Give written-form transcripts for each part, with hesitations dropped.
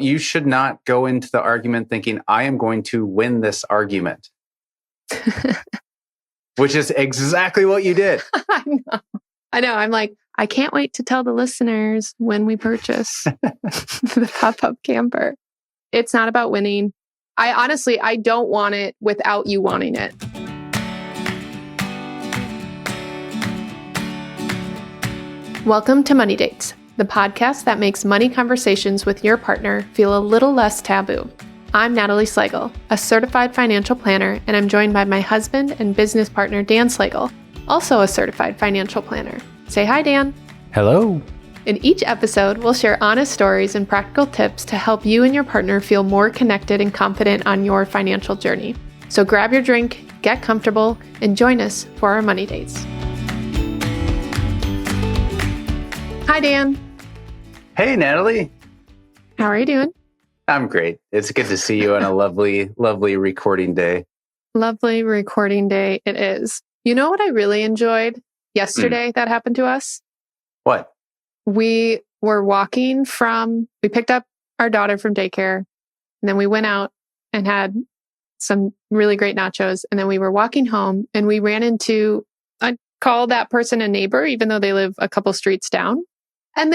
You should not go into the argument thinking, I am going to win this argument, which is exactly what you did. I know. I'm like, I can't wait to tell the listeners when we purchase the pop-up camper. It's not about winning. I don't want it without you wanting it. Welcome to Money Dates, the podcast that makes money conversations with your partner feel a little less taboo. I'm Natalie Slagle, a certified financial planner, and I'm joined by my husband and business partner, Dan Slagle, also a certified financial planner. Say hi, Dan. Hello. In each episode, we'll share honest stories and practical tips to help you and your partner feel more connected and confident on your financial journey. So grab your drink, get comfortable, and join us for our Money Dates. Hi, Dan. Hey, Natalie. How are you doing? I'm great. It's good to see you on a lovely, lovely recording day. Lovely recording day it is. You know what I really enjoyed yesterday that happened to us? What? We were we picked up our daughter from daycare, and then we went out and had some really great nachos. And then we were walking home and we ran into, I call that person a neighbor, even though they live a couple streets down. And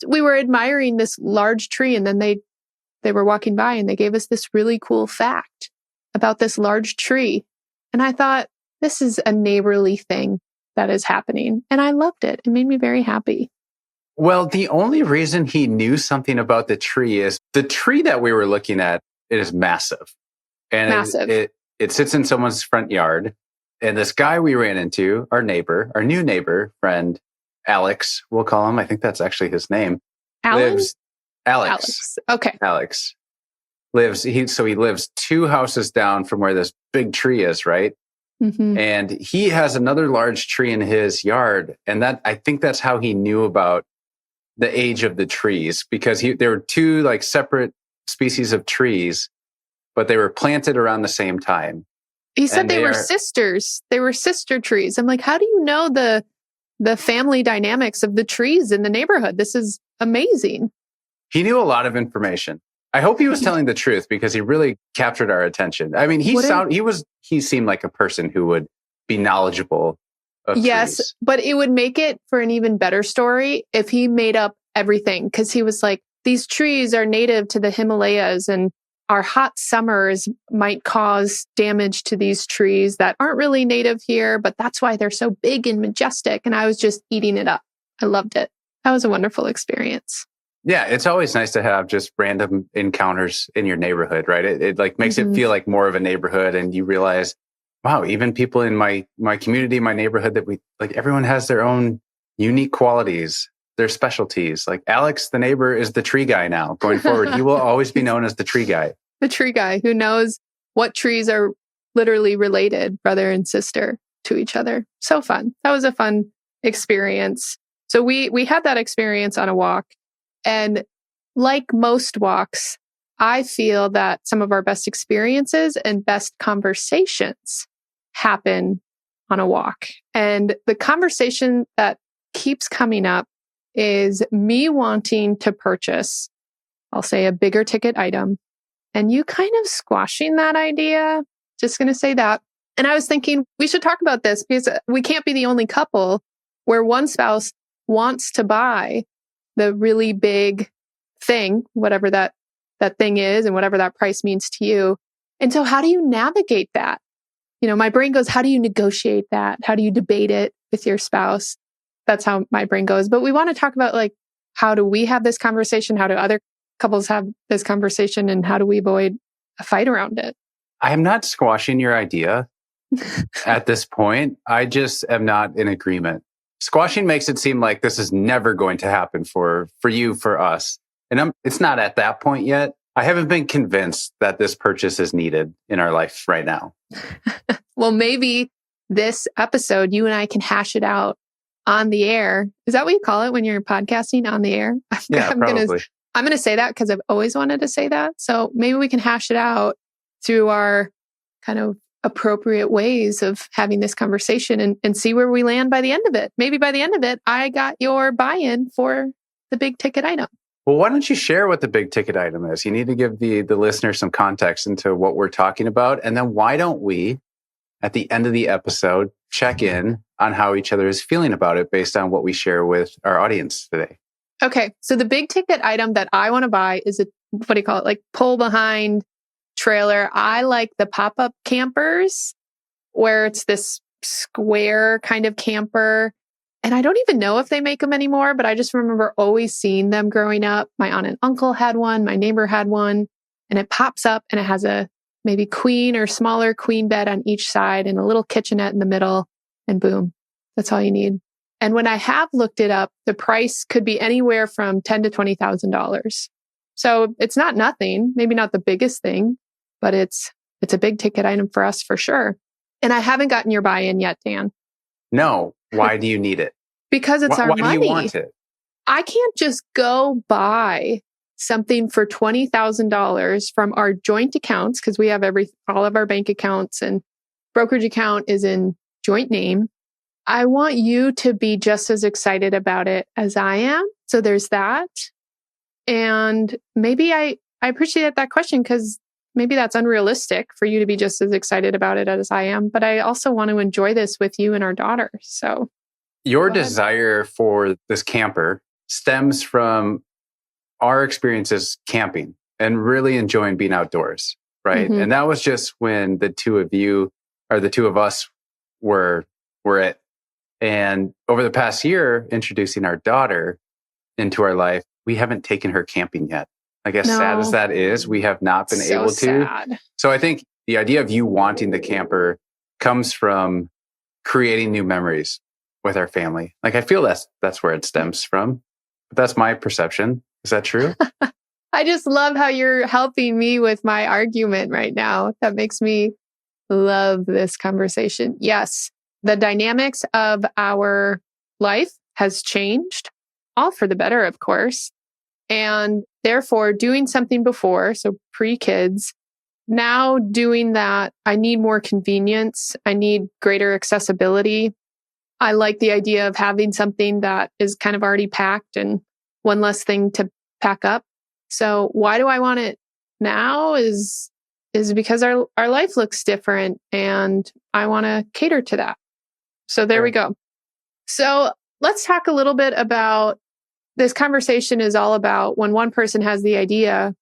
we were admiring this large tree. And then they were walking by and they gave us this really cool fact about this large tree. And I thought, this is a neighborly thing that is happening. And I loved it. It made me very happy. Well, the only reason he knew something about the tree is the tree that we were looking at, it is massive. And massive. It sits in someone's front yard. And this guy we ran into, our new neighbor, friend, Alex, we'll call him. I think that's actually his name. Alex. Okay. Alex he lives 2 houses down from where this big tree is, right? Mm-hmm. And he has another large tree in his yard. And I think that's how he knew about the age of the trees, because there were 2 like separate species of trees, but they were planted around the same time. He said they were sisters. They were sister trees. I'm like, how do you know the family dynamics of the trees in the neighborhood? This is amazing. He knew a lot of information. I hope he was telling the truth, because he really captured our attention. I mean, he seemed like a person who would be knowledgeable of trees. But it would make it for an even better story if he made up everything, because he was like, these trees are native to the Himalayas and our hot summers might cause damage to these trees that aren't really native here, but that's why they're so big and majestic. And I was just eating it up. I loved it. That was a wonderful experience. Yeah, it's always nice to have just random encounters in your neighborhood, right? It like makes it feel like more of a neighborhood, and you realize, wow, even people in my community, my neighborhood, that we like, everyone has their own unique qualities, their specialties. Like Alex, the neighbor, is the tree guy now. Going forward, he will always be known as the tree guy. The tree guy who knows what trees are literally related, brother and sister, to each other. So fun. That was a fun experience. So we had that experience on a walk. And like most walks, I feel that some of our best experiences and best conversations happen on a walk. And the conversation that keeps coming up is me wanting to purchase, I'll say, a bigger ticket item, and you kind of squashing that idea. Just going to say that. And I was thinking we should talk about this, because we can't be the only couple where one spouse wants to buy the really big thing, whatever that thing is and whatever that price means to you. And so how do you navigate that? You know, my brain goes, how do you negotiate that? How do you debate it with your spouse? That's how my brain goes. But we want to talk about, like, how do we have this conversation? How do other couples have this conversation? And how do we avoid a fight around it? I am not squashing your idea at this point. I just am not in agreement. Squashing makes it seem like this is never going to happen for you, for us. And it's not at that point yet. I haven't been convinced that this purchase is needed in our life right now. Well, maybe this episode, you and I can hash it out on the air. Is that what you call it when you're podcasting, on the air? Yeah, probably. I'm going to say that because I've always wanted to say that. So maybe we can hash it out through our kind of appropriate ways of having this conversation and see where we land by the end of it. Maybe by the end of it, I got your buy-in for the big ticket item. Well, why don't you share what the big ticket item is? You need to give the listener some context into what we're talking about. And then why don't we, at the end of the episode, check in on how each other is feeling about it based on what we share with our audience today. Okay. So the big ticket item that I want to buy is what do you call it? Like pull behind trailer. I like the pop-up campers where it's this square kind of camper. And I don't even know if they make them anymore, but I just remember always seeing them growing up. My aunt and uncle had one. My neighbor had one. And it pops up and it has a maybe queen or smaller queen bed on each side and a little kitchenette in the middle. And boom, that's all you need. And when I have looked it up, the price could be anywhere from $10,000 to $20,000. So it's not nothing, maybe not the biggest thing, but it's a big ticket item for us for sure. And I haven't gotten your buy-in yet, Dan. No. Why do you need it? Because it's our money. Why do you want it? I can't just go buy something for $20,000 from our joint accounts because we have all of our bank accounts and brokerage account is in joint name. I want you to be just as excited about it as I am. So there's that. And maybe I appreciate that question because maybe that's unrealistic for you to be just as excited about it as I am. But I also want to enjoy this with you and our daughter. So your desire for this camper stems from our experiences camping and really enjoying being outdoors, right? Mm-hmm. And that was just when the two of us were it. And over the past year, introducing our daughter into our life, we haven't taken her camping yet. Like as sad as that is, we have not been able to. Sad. So I think the idea of you wanting the camper comes from creating new memories with our family. Like I feel that's where it stems from. But that's my perception. Is that true? I just love how you're helping me with my argument right now. That makes me love this conversation. Yes, the dynamics of our life has changed, all for the better, of course. And therefore, doing something before, so pre-kids, now doing that, I need more convenience. I need greater accessibility. I like the idea of having something that is kind of already packed and one less thing to pack up. So why do I want it now is because our life looks different and I want to cater to that. So there we go. So let's talk a little bit about this conversation is all about when one person has the idea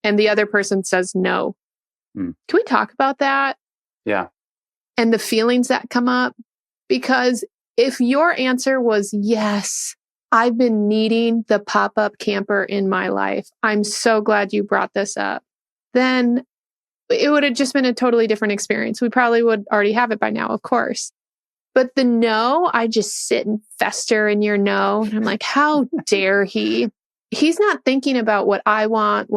and the other person says no. Can we talk about that? Yeah. And the feelings that come up? Because if your answer was yes, I've been needing the pop-up camper in my life. I'm so glad you brought this up. Then it would have just been a totally different experience. We probably would already have it by now, of course. But the no, I just sit and fester in your no. And I'm like, how dare he? He's not thinking about what I want,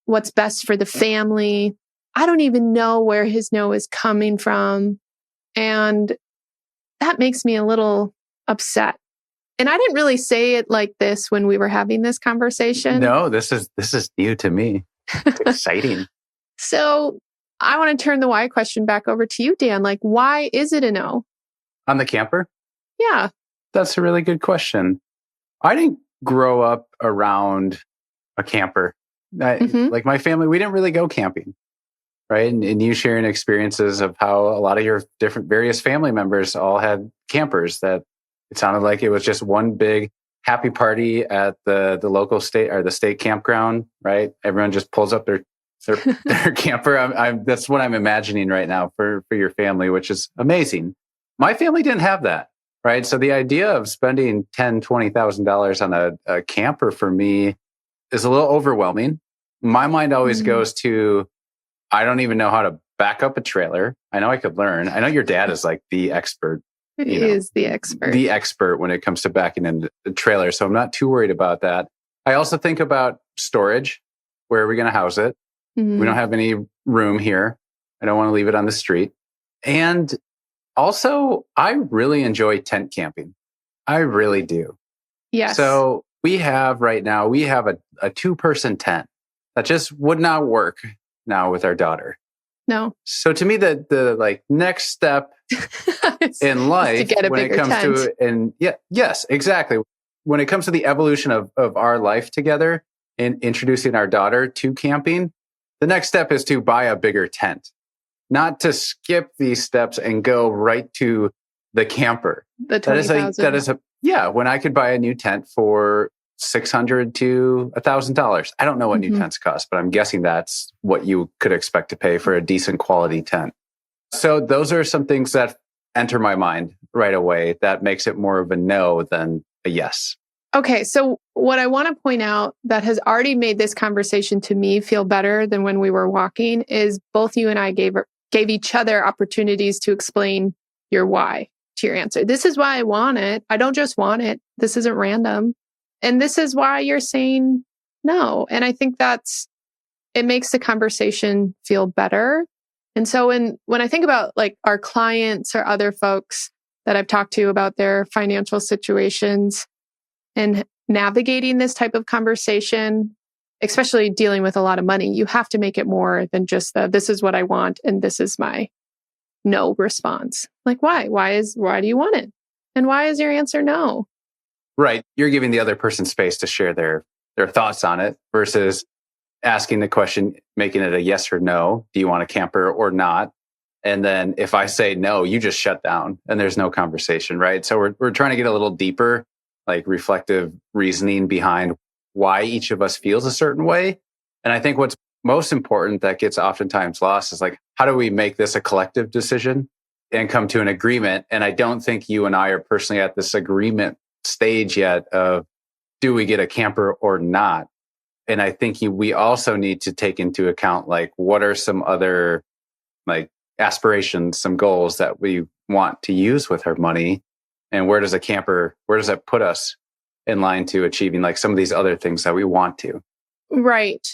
what's best for the family. I don't even know where his no is coming from. And that makes me a little upset. And I didn't really say it like this when we were having this conversation. No, this is new to me. It's exciting. So I want to turn the why question back over to you, Dan. Like, why is it a no? On the camper? Yeah. That's a really good question. I didn't grow up around a camper. Like my family, we didn't really go camping, right? And you sharing experiences of how a lot of your different various family members all had campers that it sounded like it was just one big happy party at the local state or the state campground, right? Everyone just pulls up their camper. That's what I'm imagining right now for your family, which is amazing. My family didn't have that, right? So the idea of spending $10,000, $20,000 on a camper for me is a little overwhelming. My mind always goes to, I don't even know how to back up a trailer. I know I could learn. I know your dad is like the expert. He is the expert. The expert when it comes to backing in the trailer. So I'm not too worried about that. I also think about storage. Where are we going to house it? We don't have any room here. I don't want to leave it on the street. And also, I really enjoy tent camping. I really do. Yes. So we have a 2-person tent that just would not work now with our daughter. No. So to me, the like next step in life to get a when it bigger comes tent. to, and yes, exactly. when it comes to the evolution of our life together and introducing our daughter to camping, the next step is to buy a bigger tent, not to skip these steps and go right to the camper. The 20,000. That is a yeah. When I could buy a new tent for $600 to $1,000. I don't know what new tents cost, but I'm guessing that's what you could expect to pay for a decent quality tent. So those are some things that enter my mind right away. That makes it more of a no than a yes. Okay, so what I want to point out that has already made this conversation to me feel better than when we were walking is both you and I gave each other opportunities to explain your why to your answer. This is why I want it. I don't just want it. This isn't random. And this is why you're saying no. And I think it makes the conversation feel better. And so when I think about like our clients or other folks that I've talked to about their financial situations and navigating this type of conversation, especially dealing with a lot of money, you have to make it more than just this is what I want and this is my no response. Like why? Why do you want it? And why is your answer no? Right. You're giving the other person space to share their thoughts on it versus asking the question, making it a yes or no. Do you want a camper or not? And then if I say no, you just shut down and there's no conversation, right? So we're trying to get a little deeper, like reflective reasoning behind why each of us feels a certain way. And I think what's most important that gets oftentimes lost is like, how do we make this a collective decision and come to an agreement? And I don't think you and I are personally at this agreement stage yet of do we get a camper or not? And I think we also need to take into account like what are some other like aspirations, some goals that we want to use with our money, and where does that put us in line to achieving like some of these other things that we want to? Right.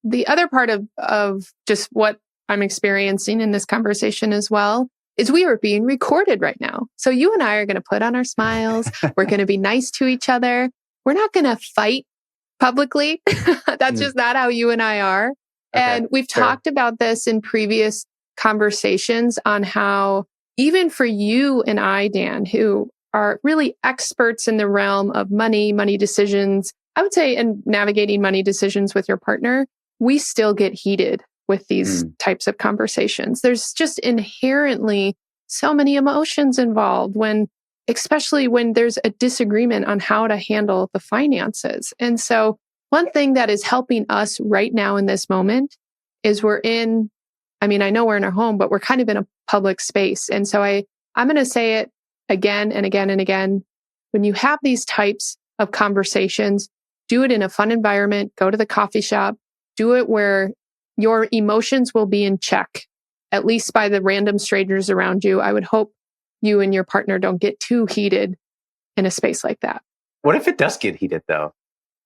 The other part of just what I'm experiencing in this conversation as well is we are being recorded right now. So you and I are going to put on our smiles. We're going to be nice to each other. We're not going to fight publicly. That's just not how you and I are. Okay, and we've talked about this in previous conversations on how even for you and I, Dan, who are really experts in the realm of money decisions, I would say, and navigating money decisions with your partner, we still get heated with these types of conversations. There's just inherently so many emotions involved especially when there's a disagreement on how to handle the finances. And so one thing that is helping us right now in this moment is I know we're in our home, but we're kind of in a public space. And so I'm going to say it again and again and again. When you have these types of conversations, do it in a fun environment, go to the coffee shop, do it where your emotions will be in check, at least by the random strangers around you. I would hope you and your partner don't get too heated in a space like that. What if it does get heated though?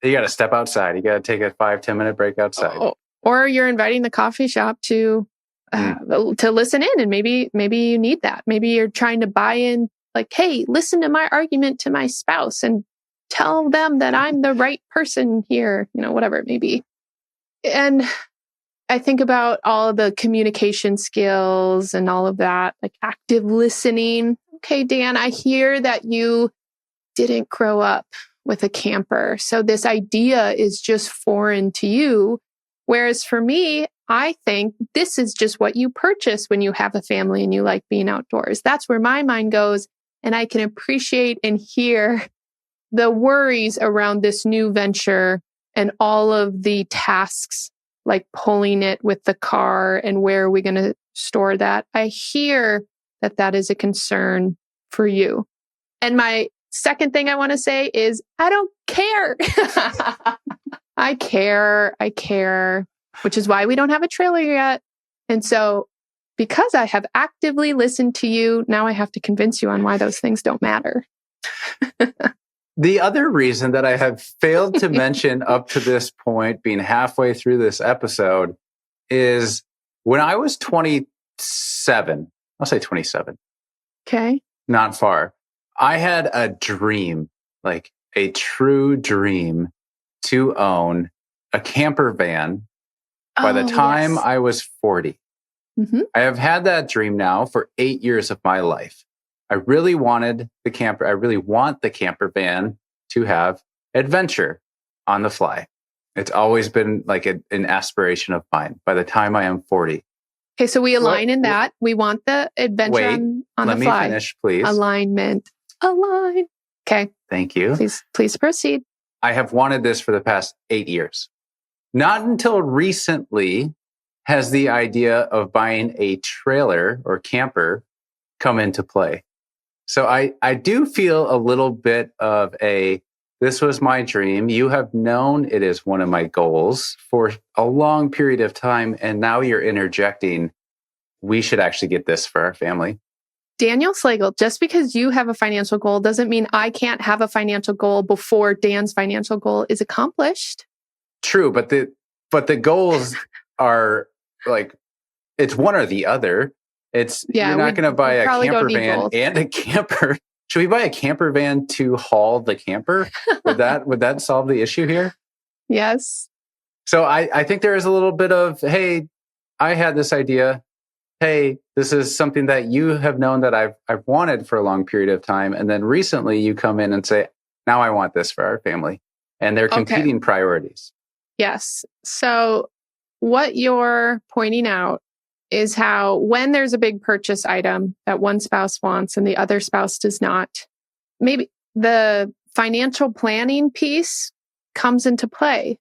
You got to step outside. You got to take a 5-10 minute break outside. Or you're inviting the coffee shop to listen in, and maybe you need that. Maybe you're trying to buy in, like, hey, listen to my argument to my spouse and tell them that I'm the right person here, whatever it may be. And I think about all of the communication skills and all of that, like active listening. Okay, Dan, I hear that you didn't grow up with a camper. So this idea is just foreign to you. Whereas for me, I think this is just what you purchase when you have a family and you like being outdoors. That's where my mind goes. And I can appreciate and hear the worries around this new venture and all of the tasks, like pulling it with the car and where are we going to store that. I hear that is a concern for you. And my second thing I want to say is, I don't care. I care, which is why we don't have a trailer yet. And so because I have actively listened to you, now I have to convince you on why those things don't matter. The other reason that I have failed to mention up to this point, being halfway through this episode, is when I was 27, I'll say 27. Okay. Not far. I had a dream, like a true dream, to own a camper van by the time I was 40. Mm-hmm. I have had that dream now for 8 years of my life. I really wanted the camper. I really want the camper van to have adventure on the fly. It's always been like an aspiration of mine by the time I am 40. Okay, so we align in that. We want the adventure on the fly. Let me finish, please. Alignment. Align. Okay. Thank you. Please proceed. I have wanted this for the past 8 years. Not until recently has the idea of buying a trailer or camper come into play. So I do feel a little bit of this was my dream. You have known it is one of my goals for a long period of time. And now you're interjecting, we should actually get this for our family. Daniel Slagle, just because you have a financial goal doesn't mean I can't have a financial goal before Dan's financial goal is accomplished. True, but the goals are like, it's one or the other. You're not going to buy a camper van and a camper. Should we buy a camper van to haul the camper? Would that solve the issue here? Yes. So I think there is a little bit of, hey, I had this idea. Hey, this is something that you have known that I've wanted for a long period of time. And then recently you come in and say, now I want this for our family. And they're competing priorities. Yes. So what you're pointing out is how when there's a big purchase item that one spouse wants and the other spouse does not, maybe the financial planning piece comes into play,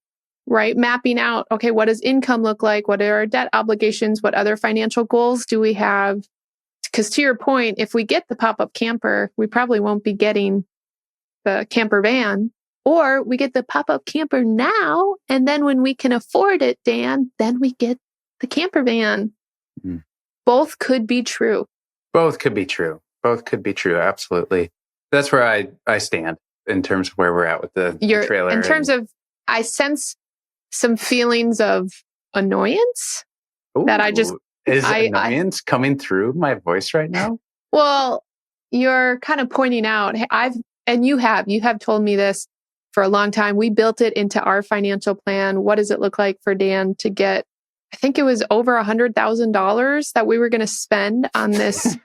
right? Mapping out, okay, what does income look like? What are our debt obligations? What other financial goals do we have? Because to your point, if we get the pop-up camper, we probably won't be getting the camper van, or we get the pop-up camper now. And then when we can afford it, Dan, then we get the camper van. Mm. Both could be true. Both could be true. Absolutely. That's where I stand in terms of where we're at with the trailer. In terms of, I sense some feelings of annoyance. Ooh, that I just... Is annoyance coming through my voice right now? Well, you're kind of pointing out, you have told me this for a long time. We built it into our financial plan. What does it look like for Dan to get, I think it was over $100,000 that we were going to spend on this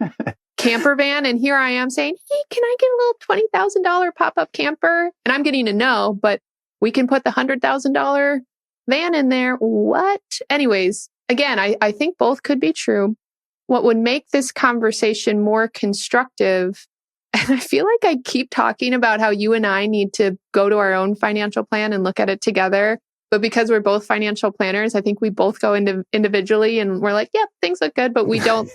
camper van. And here I am saying, hey, can I get a little $20,000 pop-up camper? And I'm getting a no, but we can put the $100,000 van in there. What? Anyways, again, I think both could be true. What would make this conversation more constructive, and I feel like I keep talking about how you and I need to go to our own financial plan and look at it together. But because we're both financial planners, I think we both go into individually and we're like, yep, things look good, but we don't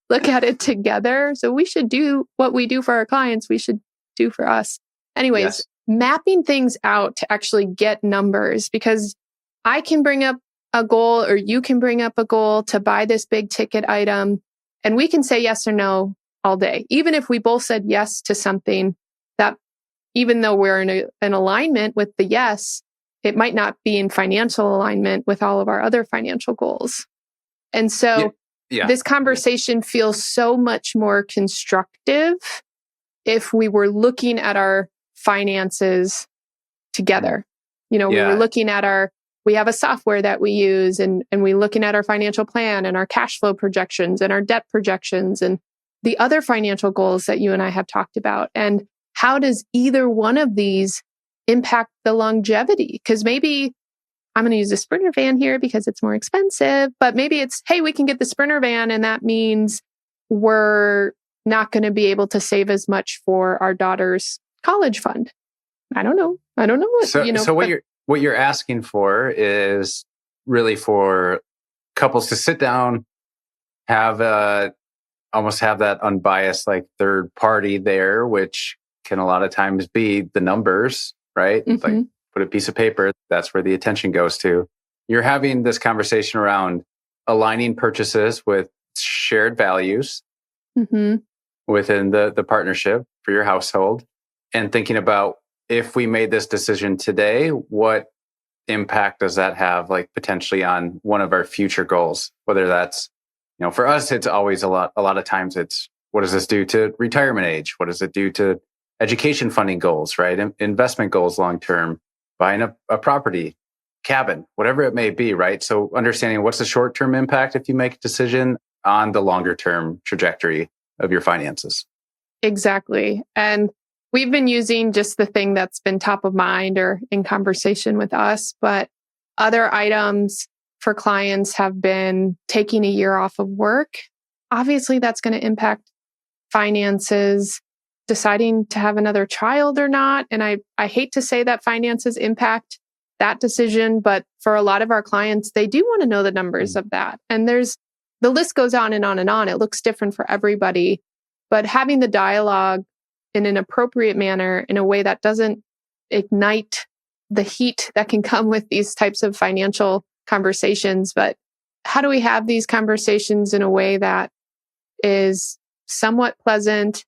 look at it together. So we should do what we do for our clients. We should do for us. Anyways, yes. Mapping things out to actually get numbers, because I can bring up a goal or you can bring up a goal to buy this big ticket item and we can say yes or no all day. Even if we both said yes to something, that even though we're in an alignment with the yes, it might not be in financial alignment with all of our other financial goals. And so this conversation feels so much more constructive if we were looking at our finances together. We were looking at we have a software that we use and we're looking at our financial plan and our cash flow projections and our debt projections and the other financial goals that you and I have talked about. And how does either one of these impact the longevity? Because maybe I'm going to use the Sprinter van here because it's more expensive, but maybe it's, hey, we can get the Sprinter van and that means we're not going to be able to save as much for our daughter's college fund. I don't know. What you're asking for is really for couples to sit down, almost have that unbiased like third party there, which can a lot of times be the numbers, right? Mm-hmm. Like put a piece of paper, that's where the attention goes to. You're having this conversation around aligning purchases with shared values within the partnership for your household, and thinking about, if we made this decision today, what impact does that have, like potentially on one of our future goals? Whether that's, for us, it's always a lot of times it's, what does this do to retirement age? What does it do to education funding goals, right? Investment goals long-term, buying a property, cabin, whatever it may be, right? So understanding what's the short-term impact if you make a decision on the longer-term trajectory of your finances. Exactly. And we've been using just the thing that's been top of mind or in conversation with us, but other items for clients have been taking a year off of work. Obviously, that's going to impact finances, deciding to have another child or not. And I hate to say that finances impact that decision, but for a lot of our clients, they do want to know the numbers of that. And the list goes on and on and on. It looks different for everybody, but having the dialogue in an appropriate manner, in a way that doesn't ignite the heat that can come with these types of financial conversations. But how do we have these conversations in a way that is somewhat pleasant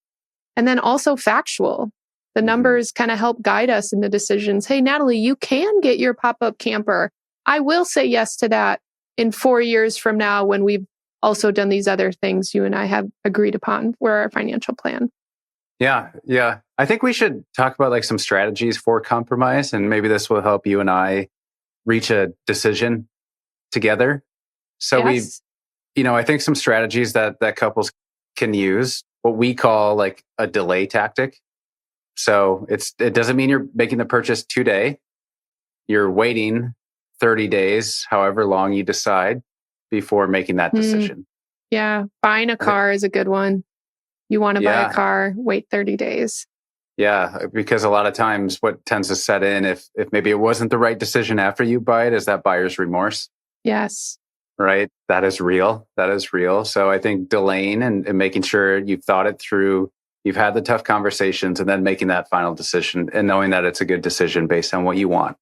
and then also factual? The numbers kind of help guide us in the decisions. Hey, Natalie, you can get your pop-up camper. I will say yes to that in 4 years from now when we've also done these other things you and I have agreed upon for our financial plan. Yeah. Yeah. I think we should talk about like some strategies for compromise, and maybe this will help you and I reach a decision together. So Yes. I think some strategies that couples can use, what we call like a delay tactic. So it doesn't mean you're making the purchase today. You're waiting 30 days, however long you decide, before making that decision. Yeah. Buying a car is a good one. You want to buy a car, wait 30 days. Yeah, because a lot of times what tends to set in, if maybe it wasn't the right decision after you buy it, is that buyer's remorse. Yes. Right? That is real. That is real. So I think delaying and making sure you've thought it through, you've had the tough conversations, and then making that final decision and knowing that it's a good decision based on what you want.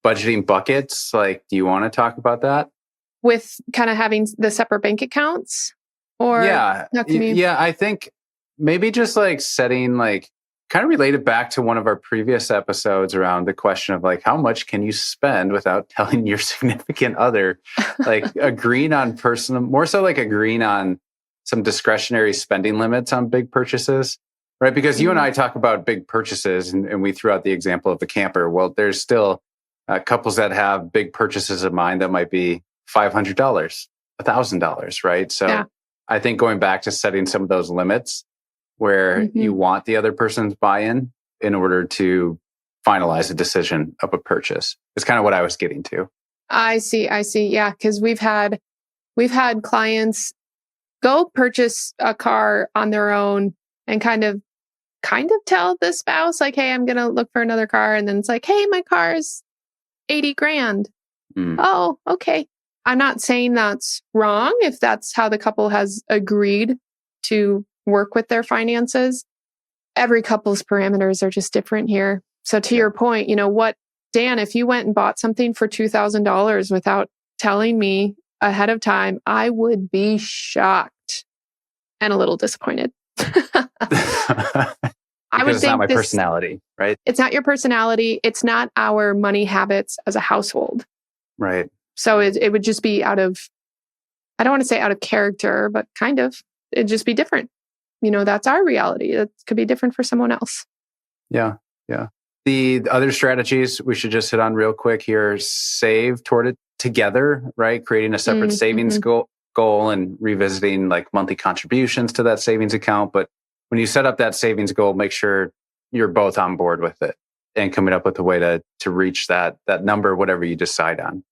Budgeting buckets, like, do you want to talk about that? With kind of having the separate bank accounts? Or Yeah. I think maybe just like setting, like, kind of related back to one of our previous episodes around the question of like, how much can you spend without telling your significant other, like agreeing on more so like agreeing on some discretionary spending limits on big purchases, right? Because you and I talk about big purchases and we threw out the example of the camper. Well, there's still couples that have big purchases of mine that might be $500, $1,000, right? So I think going back to setting some of those limits where you want the other person's buy-in in order to finalize a decision of a purchase is kind of what I was getting to. I see. Yeah. Because we've had clients go purchase a car on their own and kind of tell the spouse, like, hey, I'm going to look for another car. And then it's like, hey, my car's 80 grand. Oh, okay. I'm not saying that's wrong if that's how the couple has agreed to work with their finances. Every couple's parameters are just different here. So to your point, Dan, if you went and bought something for $2,000 without telling me ahead of time, I would be shocked and a little disappointed. I would think it's not my personality, right? It's not your personality. It's not our money habits as a household. Right. So it would just be I don't want to say out of character, but kind of, it'd just be different. That's our reality. It could be different for someone else. Yeah. Yeah. The other strategies we should just hit on real quick here: save toward it together, right? Creating a separate savings goal and revisiting like monthly contributions to that savings account. But when you set up that savings goal, make sure you're both on board with it and coming up with a way to reach that number, whatever you decide on.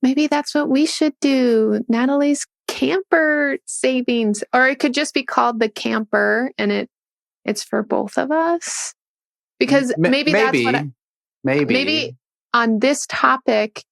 Maybe that's what we should do. Natalie's camper savings, or it could just be called the camper, and it's for both of us. Because maybe on this topic,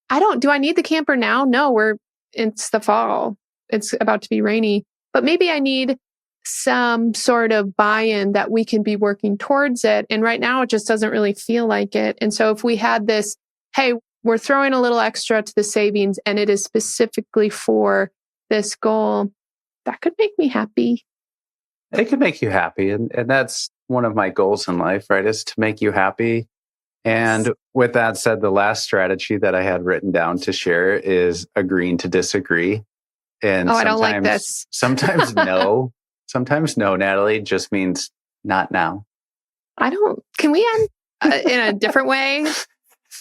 do I need the camper now? No, it's the fall. It's about to be rainy, but maybe I need some sort of buy-in that we can be working towards it. And right now it just doesn't really feel like it. And so if we had this, hey, we're throwing a little extra to the savings and it is specifically for this goal, that could make me happy. It could make you happy. And that's one of my goals in life, right? Is to make you happy. And with that said, the last strategy that I had written down to share is agreeing to disagree. And I don't like this. Sometimes no. Sometimes no, Natalie, just means not now. Can we end in a different way?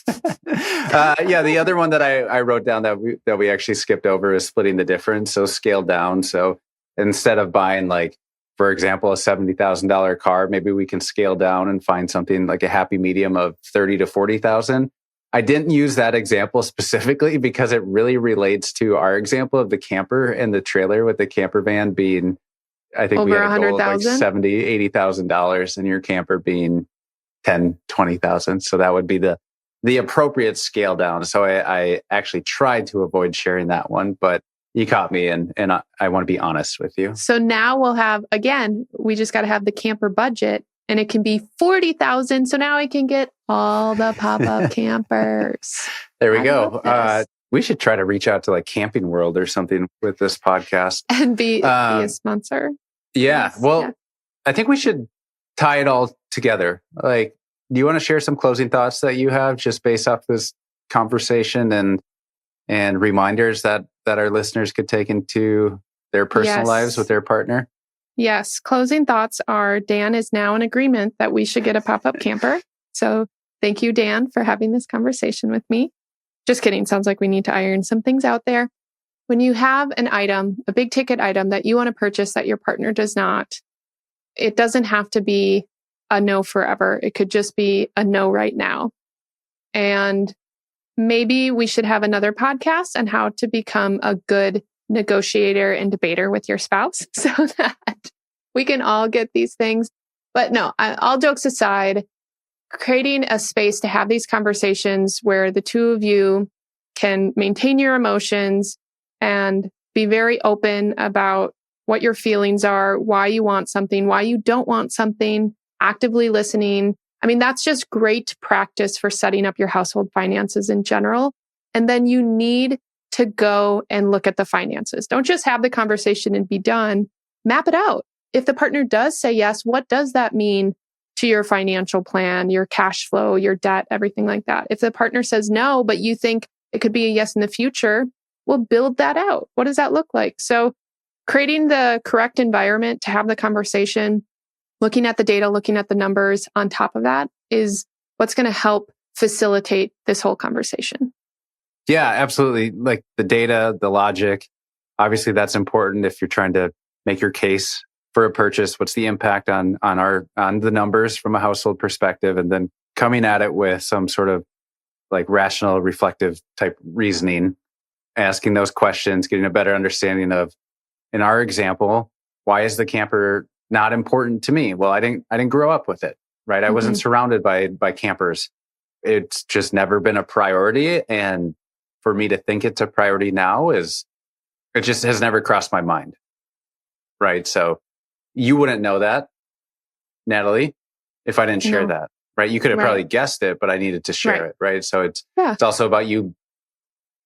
The other one that I wrote down that we actually skipped over is splitting the difference. So scaled down. So instead of buying like for example, a $70,000 car, maybe we can scale down and find something like a happy medium of 30 to 40,000. I didn't use that example specifically because it really relates to our example of the camper and the trailer, with the camper van being, I think over we had a goal of like $100,000, $70,000, $80,000, and your camper being 10, 20,000. So that would be the appropriate scale down. So I actually tried to avoid sharing that one, but you caught me, and I want to be honest with you. So now we'll have, again, we just got to have the camper budget, and it can be 40,000. So now I can get all the pop-up campers. There we go. We should try to reach out to like Camping World or something with this podcast and be a sponsor. Yeah. Yes. Well, Yeah. I think we should tie it all together. Like, do you want to share some closing thoughts that you have just based off this conversation and reminders that our listeners could take into their personal lives with their partner? Yes. Closing thoughts are, Dan is now in agreement that we should get a pop-up camper. So thank you, Dan, for having this conversation with me. Just kidding. Sounds like we need to iron some things out there. When you have an item, a big ticket item that you want to purchase that your partner does not, it doesn't have to be a no forever. It could just be a no right now. And maybe we should have another podcast on how to become a good negotiator and debater with your spouse so that we can all get these things. But no, all jokes aside, creating a space to have these conversations where the two of you can maintain your emotions and be very open about what your feelings are, why you want something, why you don't want something, actively listening. I mean, that's just great practice for setting up your household finances in general. And then you need to go and look at the finances. Don't just have the conversation and be done. Map it out. If the partner does say yes, what does that mean to your financial plan, your cash flow, your debt, everything like that? If the partner says no, but you think it could be a yes in the future, we'll build that out. What does that look like? So creating the correct environment to have the conversation, looking at the data, looking at the numbers on top of that is what's going to help facilitate this whole conversation. Yeah, absolutely. Like the data, the logic, obviously that's important if you're trying to make your case for a purchase. What's the impact on the numbers from a household perspective? And then coming at it with some sort of like rational, reflective type reasoning, asking those questions, getting a better understanding of, in our example, why is the camper not important to me? Well, I didn't grow up with it, right? I wasn't surrounded by campers. It's just never been a priority. And for me to think it's a priority now it just has never crossed my mind. Right. So you wouldn't know that, Natalie, if I didn't share that, right? You could have probably guessed it, but I needed to share it. Right. So it's also about you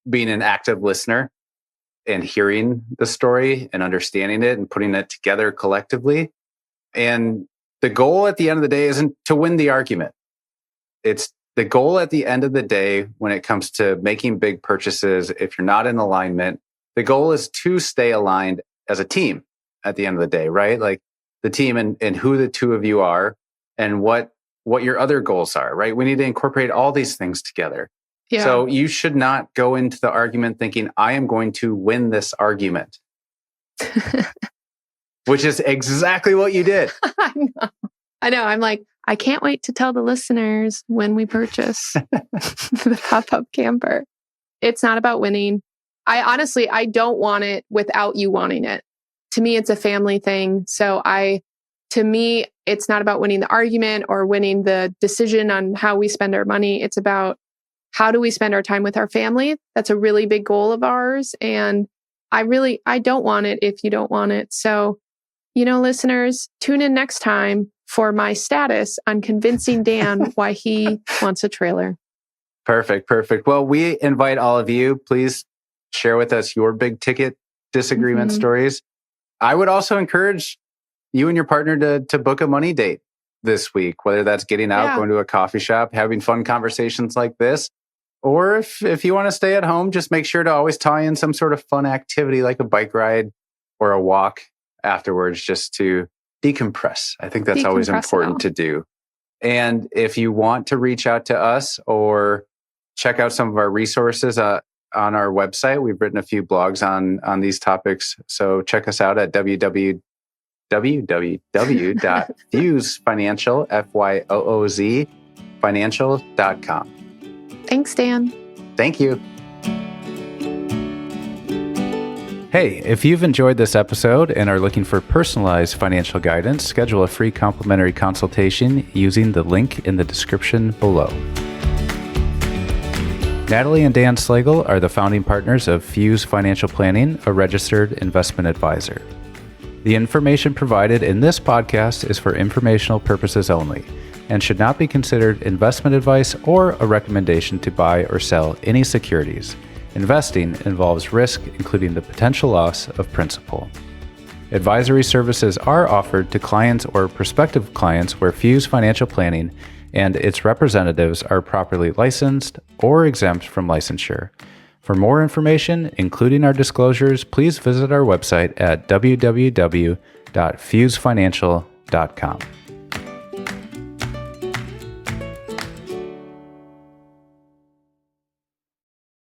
being an active listener and hearing the story and understanding it and putting it together collectively. And the goal at the end of the day isn't to win the argument. It's the goal at the end of the day when it comes to making big purchases. If you're not in alignment, the goal is to stay aligned as a team at the end of the day, right? Like the team and who the two of you are and what your other goals are, right? We need to incorporate all these things together. Yeah. So you should not go into the argument thinking, I am going to win this argument, which is exactly what you did. I know. I'm like, I can't wait to tell the listeners when we purchase the pop-up camper. It's not about winning. I don't want it without you wanting it. To me, it's a family thing. So to me, it's not about winning the argument or winning the decision on how we spend our money. It's about how do we spend our time with our family? That's a really big goal of ours. And I don't want it if you don't want it. So, listeners, tune in next time for my status on convincing Dan why he wants a trailer. Perfect. Well, we invite all of you, please share with us your big ticket disagreement stories. I would also encourage you and your partner to book a money date this week, whether that's getting out, going to a coffee shop, having fun conversations like this. Or if you want to stay at home, just make sure to always tie in some sort of fun activity like a bike ride or a walk afterwards just to decompress. I think that's always important to do. And if you want to reach out to us or check out some of our resources on our website, we've written a few blogs on these topics. So check us out at www.FuseFinancial.com. Thanks, Dan. Thank you. Hey, if you've enjoyed this episode and are looking for personalized financial guidance, schedule a free complimentary consultation using the link in the description below. Natalie and Dan Slagle are the founding partners of Fuse Financial Planning, a registered investment advisor. The information provided in this podcast is for informational purposes only and should not be considered investment advice or a recommendation to buy or sell any securities. Investing involves risk, including the potential loss of principal. Advisory services are offered to clients or prospective clients where Fuse Financial Planning and its representatives are properly licensed or exempt from licensure. For more information, including our disclosures, please visit our website at www.fusefinancial.com.